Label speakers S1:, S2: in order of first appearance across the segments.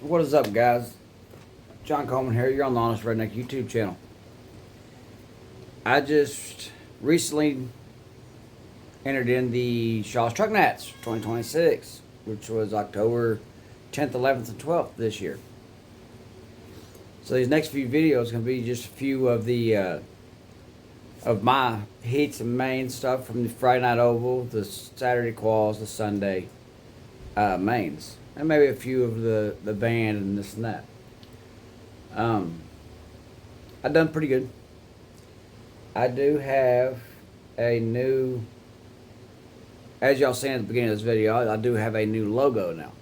S1: What is up, guys? John Coleman here. You're on the Honest Redneck YouTube channel. I just recently entered in the Shaw's Truck Nats 2026, which was October 10th, 11th, and 12th this year. So these next few videos are going to be just a few of the of my heats and main stuff from the Friday Night Oval, the Saturday Quals, the Sunday mains, and maybe a few of the band and this and that. I've done pretty good. I do have a new, as y'all seen at the beginning of this video, I do have a new logo now.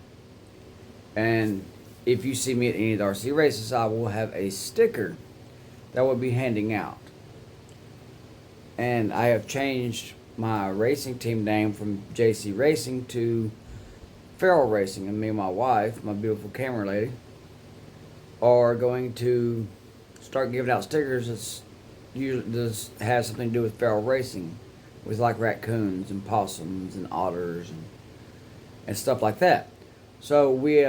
S1: And if you see me at any of the RC races, I will have a sticker that will be handing out. And I have changed my racing team name from JC Racing to Feral Racing, and me and my wife, my beautiful camera lady, are going to start giving out stickers that usually has something to do with feral racing, with like raccoons and possums and otters and stuff like that. So we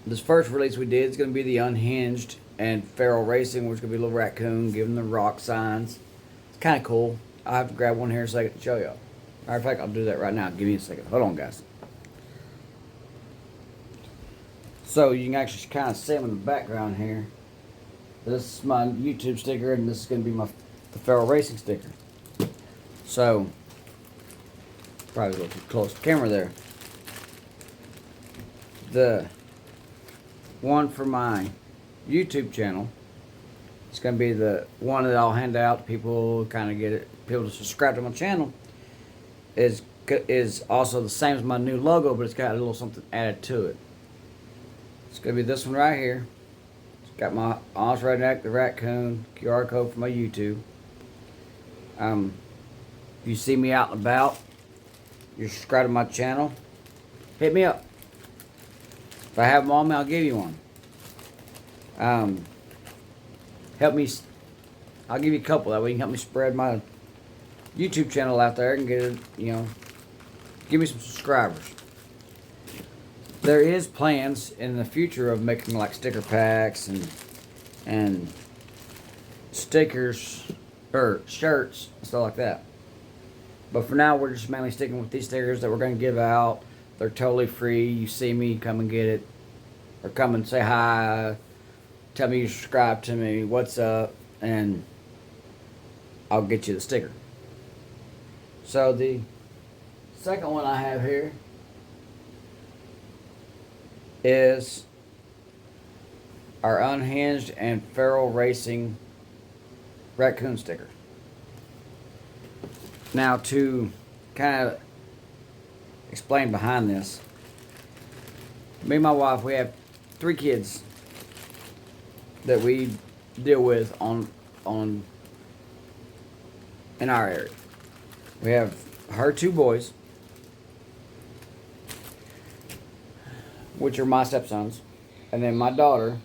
S1: this first release we did is going to be the unhinged and feral racing, which is going to be a little raccoon giving the rock signs. It's kind of cool. I'll have to grab one here in a second to show y'all. Matter of fact, I'll do that right now. Give me a second. Hold on, guys. So you can actually kind of see them in the background here. This is my YouTube sticker, and this is going to be the Feral Racing sticker. So, probably a little too close to the camera there. The one for my YouTube channel, it's going to be the one that I'll hand out to people, kind of get it, people to subscribe to my channel, is also the same as my new logo, but it's got a little something added to it. It's going to be this one right here. It's got my Honest Redneck, the raccoon, QR code for my YouTube. If you see me out and about, you're subscribed to my channel, hit me up. If I have them on me, I'll give you one. Help me, I'll give you a couple. That way you can help me spread my YouTube channel out there and get it, give me some subscribers. There is plans in the future of making like sticker packs and stickers or shirts and stuff like that. But for now, we're just mainly sticking with these stickers that we're going to give out. They're totally free. You see me, come and get it, or come and say hi. Tell me you subscribe to me. What's up? And I'll get you the sticker. So the second one I have here is our unhinged and feral racing raccoon sticker. Now, to kind of explain behind this, me and my wife, we have 3 kids that we deal with on in our area. We have her 2 boys, which are my stepsons, and then my daughter,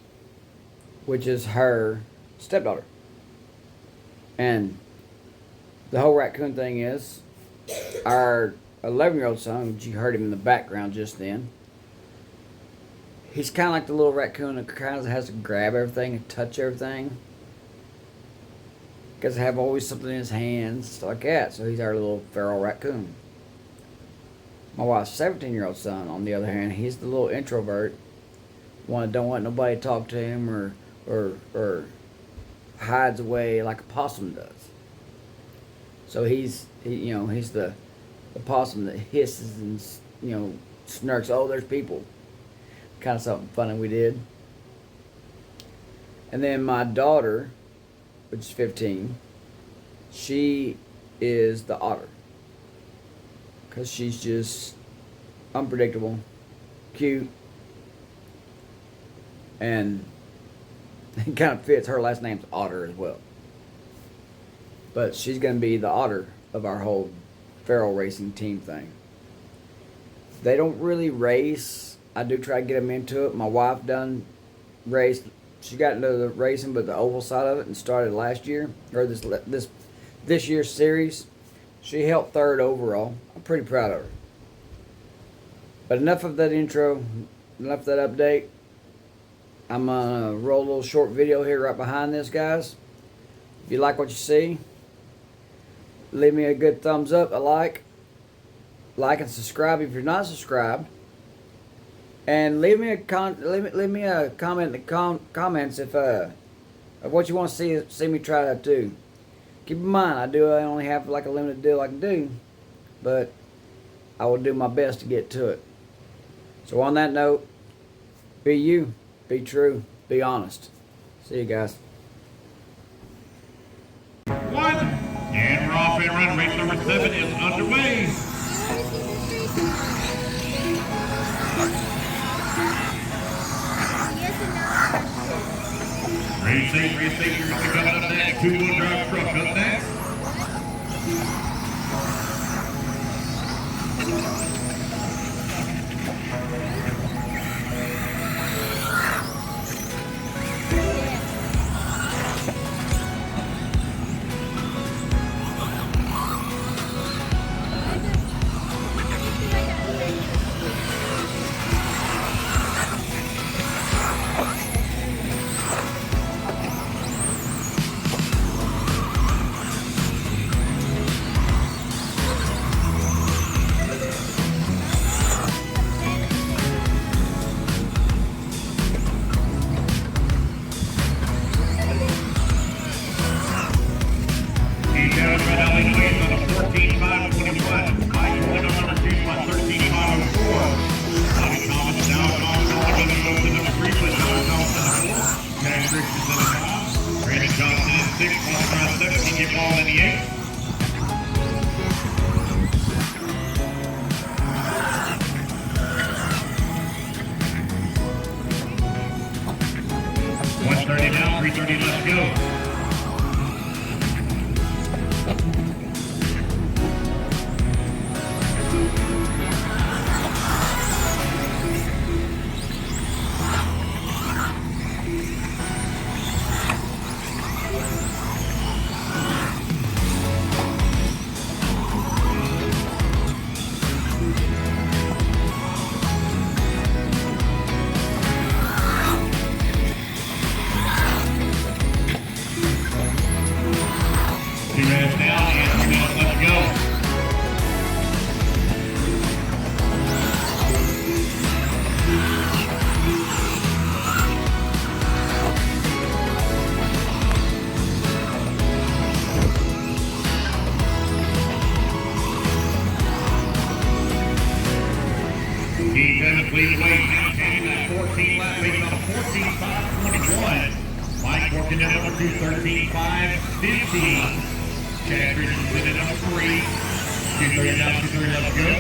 S1: which is her stepdaughter. And the whole raccoon thing is, our 11-year-old son, which you heard him in the background just then, he's kind of like the little raccoon that kind of has to grab everything and touch everything, because have always something in his hands, stuff like that. So he's our little feral raccoon. My wife's 17-year-old son, on the other hand, he's the little introvert, one that don't want nobody to talk to him or hides away like a possum does. So he's the possum that hisses and snarks. Oh, there's people. Kind of something funny we did. And then my daughter, which is 15, she is the otter. Because she's just unpredictable, cute, and it kind of fits. Her last name's Otter as well. But she's going to be the otter of our whole feral racing team thing. They don't really race. I do try to get them into it. My wife done raced. She got into the racing, but the oval side of it, and started last year, or this year's series. She held 3rd overall. I'm pretty proud of her. But enough of that intro. left that update. I'm gonna roll a little short video here right behind this, guys. If you like what you see, leave me a good thumbs up, a like and subscribe if you're not subscribed, and leave me a comment in the comments if of what you want to see me try to do. Keep in mind, I only have like a limited deal I can do, but I will do my best to get to it. So on that note, be you, be true, be honest. See you guys.
S2: One, and we're off and running. Race number 7 is underway. Race 8, you're coming up next. 2-wheel drive truck up next. Johnson in 6, qualifier 7, he get ball in the 8. $130 down, $330 left to go. Lead away, maintaining that 14 lap, making on a 14.5.21. Mike working at number 2, 13.5.15. Chad Christensen at number 3. 230 down, 230 left to go.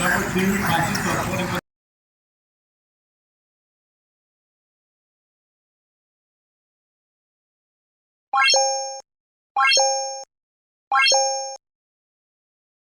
S2: Number 2, crosses the 21.